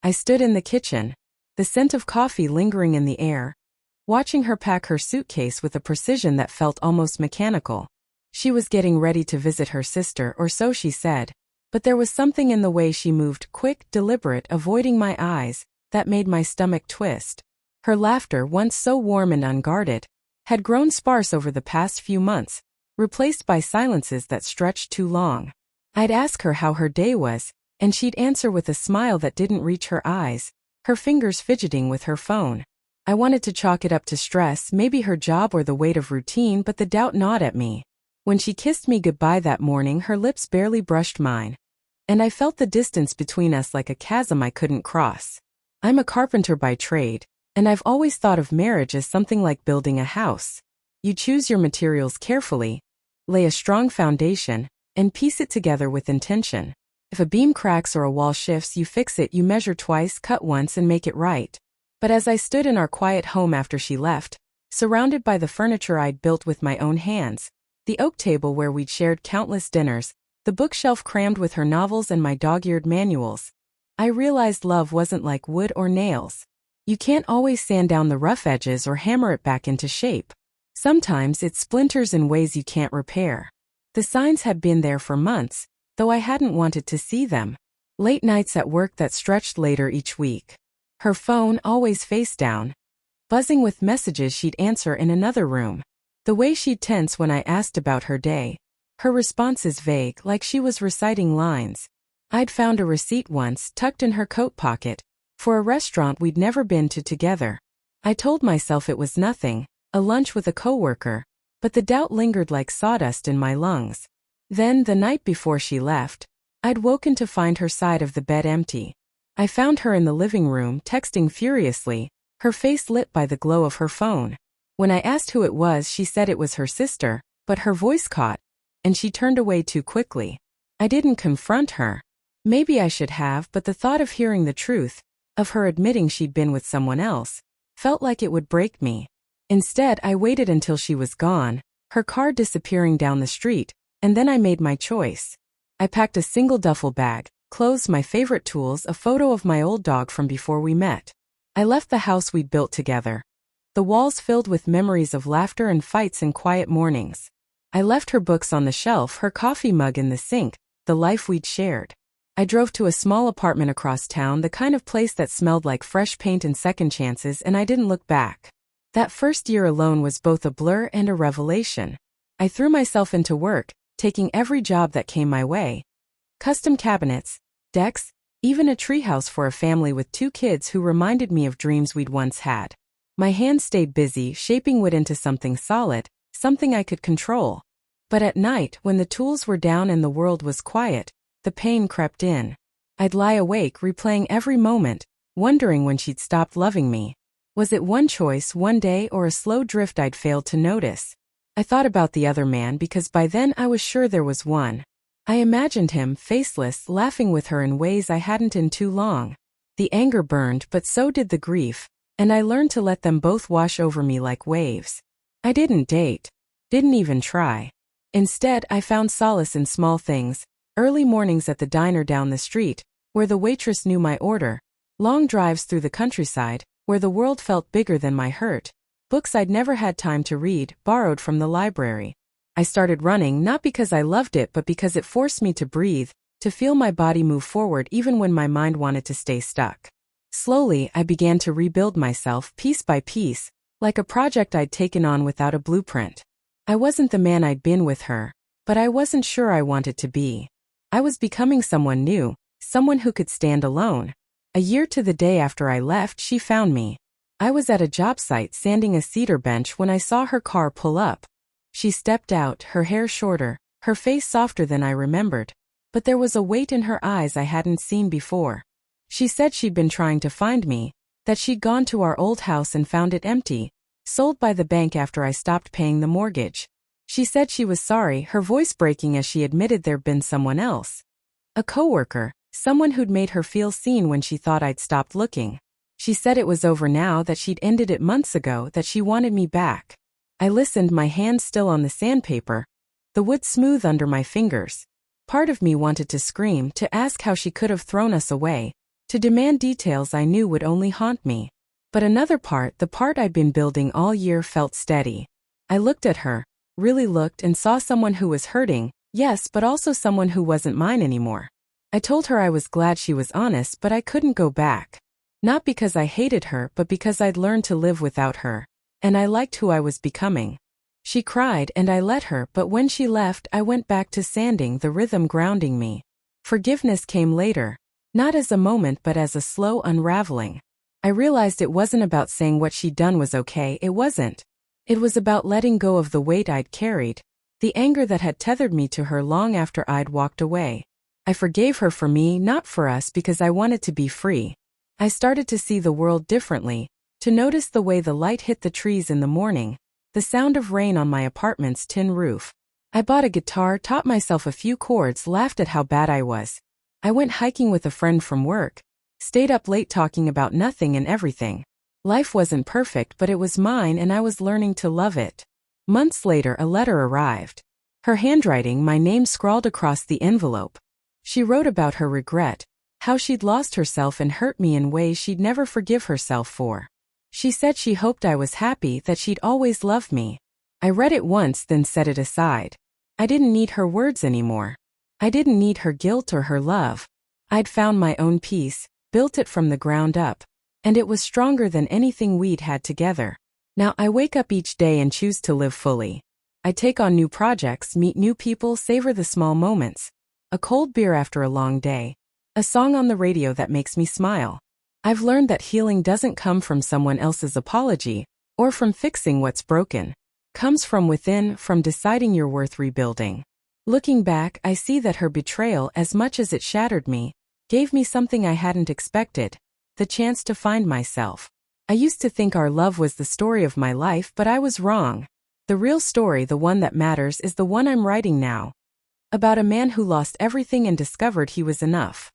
I stood in the kitchen, the scent of coffee lingering in the air, watching her pack her suitcase with a precision that felt almost mechanical. She was getting ready to visit her sister, or so she said, but there was something in the way she moved, quick, deliberate, avoiding my eyes, that made my stomach twist. Her laughter, once so warm and unguarded, had grown sparse over the past few months, replaced by silences that stretched too long. I'd ask her how her day was, and she'd answer with a smile that didn't reach her eyes, her fingers fidgeting with her phone. I wanted to chalk it up to stress, maybe her job or the weight of routine, but the doubt gnawed at me. When she kissed me goodbye that morning, her lips barely brushed mine, and I felt the distance between us like a chasm I couldn't cross. I'm a carpenter by trade, and I've always thought of marriage as something like building a house. You choose your materials carefully, lay a strong foundation, and piece it together with intention. If a beam cracks or a wall shifts, you fix it, you measure twice, cut once, and make it right. But as I stood in our quiet home after she left, surrounded by the furniture I'd built with my own hands, the oak table where we'd shared countless dinners, the bookshelf crammed with her novels and my dog-eared manuals, I realized love wasn't like wood or nails. You can't always sand down the rough edges or hammer it back into shape. Sometimes it splinters in ways you can't repair. The signs had been there for months, though I hadn't wanted to see them. Late nights at work that stretched later each week. Her phone, always face down, buzzing with messages she'd answer in another room. The way she'd tense when I asked about her day. Her responses vague, like she was reciting lines. I'd found a receipt once, tucked in her coat pocket, for a restaurant we'd never been to together. I told myself it was nothing, a lunch with a coworker, but the doubt lingered like sawdust in my lungs. Then, the night before she left, I'd woken to find her side of the bed empty. I found her in the living room, texting furiously, her face lit by the glow of her phone. When I asked who it was, she said it was her sister, but her voice caught, and she turned away too quickly. I didn't confront her. Maybe I should have, but the thought of hearing the truth, of her admitting she'd been with someone else, felt like it would break me. Instead, I waited until she was gone, her car disappearing down the street, and then I made my choice. I packed a single duffel bag, clothes, my favorite tools, a photo of my old dog from before we met. I left the house we'd built together, the walls filled with memories of laughter and fights and quiet mornings. I left her books on the shelf, her coffee mug in the sink, the life we'd shared. I drove to a small apartment across town, the kind of place that smelled like fresh paint and second chances, and I didn't look back. That first year alone was both a blur and a revelation. I threw myself into work, taking every job that came my way. Custom cabinets, decks, even a treehouse for a family with 2 kids who reminded me of dreams we'd once had. My hands stayed busy, shaping wood into something solid, something I could control. But at night, when the tools were down and the world was quiet, the pain crept in. I'd lie awake, replaying every moment, wondering when she'd stopped loving me. Was it one choice, one day, or a slow drift I'd failed to notice? I thought about the other man because by then I was sure there was one. I imagined him, faceless, laughing with her in ways I hadn't in too long. The anger burned, but so did the grief, and I learned to let them both wash over me like waves. I didn't date. Didn't even try. Instead, I found solace in small things, early mornings at the diner down the street, where the waitress knew my order, long drives through the countryside, where the world felt bigger than my hurt, books I'd never had time to read, borrowed from the library. I started running not because I loved it but because it forced me to breathe, to feel my body move forward even when my mind wanted to stay stuck. Slowly, I began to rebuild myself piece by piece, like a project I'd taken on without a blueprint. I wasn't the man I'd been with her, but I wasn't sure I wanted to be. I was becoming someone new, someone who could stand alone. A year to the day after I left, she found me. I was at a job site sanding a cedar bench when I saw her car pull up. She stepped out, her hair shorter, her face softer than I remembered, but there was a weight in her eyes I hadn't seen before. She said she'd been trying to find me, that she'd gone to our old house and found it empty, sold by the bank after I stopped paying the mortgage. She said she was sorry, her voice breaking as she admitted there'd been someone else. A coworker, someone who'd made her feel seen when she thought I'd stopped looking. She said it was over now, that she'd ended it months ago, that she wanted me back. I listened, my hands still on the sandpaper, the wood smooth under my fingers. Part of me wanted to scream, to ask how she could have thrown us away, To demand details I knew would only haunt me. But another part, the part I'd been building all year, felt steady. I looked at her, really looked, and saw someone who was hurting, yes, but also someone who wasn't mine anymore. I told her I was glad she was honest, but I couldn't go back. Not because I hated her, but because I'd learned to live without her. And I liked who I was becoming. She cried and I let her, but when she left I went back to sanding, the rhythm grounding me. Forgiveness came later. Not as a moment but as a slow unraveling. I realized it wasn't about saying what she'd done was okay, it wasn't. It was about letting go of the weight I'd carried, the anger that had tethered me to her long after I'd walked away. I forgave her for me, not for us, because I wanted to be free. I started to see the world differently, to notice the way the light hit the trees in the morning, the sound of rain on my apartment's tin roof. I bought a guitar, taught myself a few chords, laughed at how bad I was. I went hiking with a friend from work, stayed up late talking about nothing and everything. Life wasn't perfect, but it was mine and I was learning to love it. Months later a letter arrived. Her handwriting, my name scrawled across the envelope. She wrote about her regret, how she'd lost herself and hurt me in ways she'd never forgive herself for. She said she hoped I was happy, that she'd always loved me. I read it once, then set it aside. I didn't need her words anymore. I didn't need her guilt or her love. I'd found my own peace, built it from the ground up. And it was stronger than anything we'd had together. Now I wake up each day and choose to live fully. I take on new projects, meet new people, savor the small moments. A cold beer after a long day. A song on the radio that makes me smile. I've learned that healing doesn't come from someone else's apology, or from fixing what's broken. Comes from within, from deciding you're worth rebuilding. Looking back, I see that her betrayal, as much as it shattered me, gave me something I hadn't expected. The chance to find myself. I used to think our love was the story of my life, but I was wrong. The real story, the one that matters, is the one I'm writing now. About a man who lost everything and discovered he was enough.